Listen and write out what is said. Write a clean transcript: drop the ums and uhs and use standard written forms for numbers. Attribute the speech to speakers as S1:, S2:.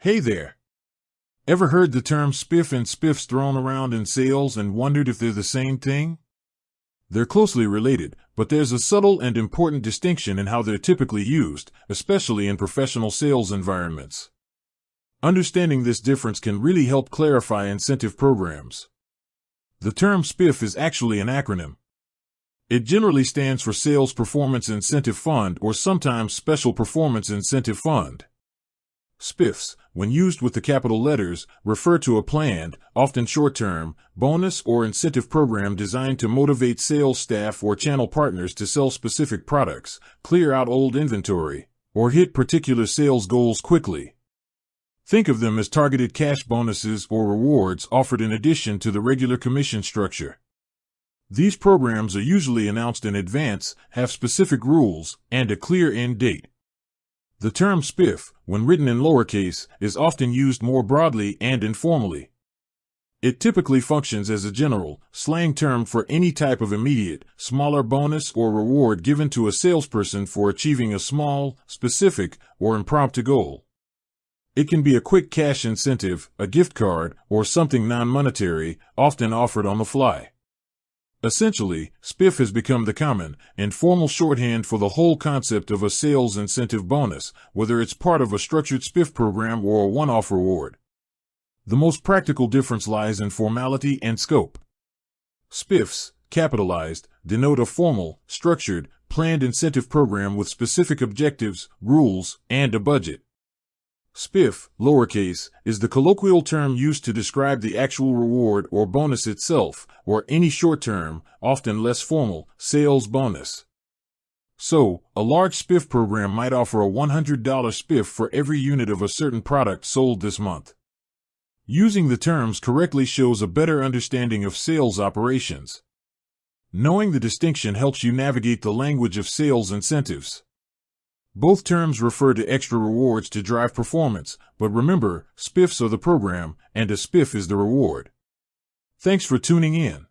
S1: Hey there! Ever heard the term spiff and spiffs thrown around in sales and wondered if they're the same thing? They're closely related, but there's a subtle and important distinction in how they're typically used, especially in professional sales environments. Understanding this difference can really help clarify incentive programs. The term SPIFF is actually an acronym. It generally stands for Sales Performance Incentive Fund or sometimes Special Performance Incentive Fund. SPIFs, when used with the capital letters, refer to a planned, often short-term, bonus or incentive program designed to motivate sales staff or channel partners to sell specific products, clear out old inventory, or hit particular sales goals quickly. Think of them as targeted cash bonuses or rewards offered in addition to the regular commission structure. These programs are usually announced in advance, have specific rules, and a clear end date. The term SPIFF, when written in lowercase, is often used more broadly and informally. It typically functions as a general, slang term for any type of immediate, smaller bonus or reward given to a salesperson for achieving a small, specific, or impromptu goal. It can be a quick cash incentive, a gift card, or something non-monetary, often offered on the fly. Essentially, SPIFF has become the common, informal shorthand for the whole concept of a sales incentive bonus, whether it's part of a structured SPIFF program or a one-off reward. The most practical difference lies in formality and scope. SPIFs, capitalized, denote a formal, structured, planned incentive program with specific objectives, rules, and a budget. SPIFF, lowercase, is the colloquial term used to describe the actual reward or bonus itself, or any short-term, often less formal, sales bonus. So, a large SPIFF program might offer a $100 SPIFF for every unit of a certain product sold this month. Using the terms correctly shows a better understanding of sales operations. Knowing the distinction helps you navigate the language of sales incentives. Both terms refer to extra rewards to drive performance, but remember, SPIFs are the program, and a SPIFF is the reward. Thanks for tuning in.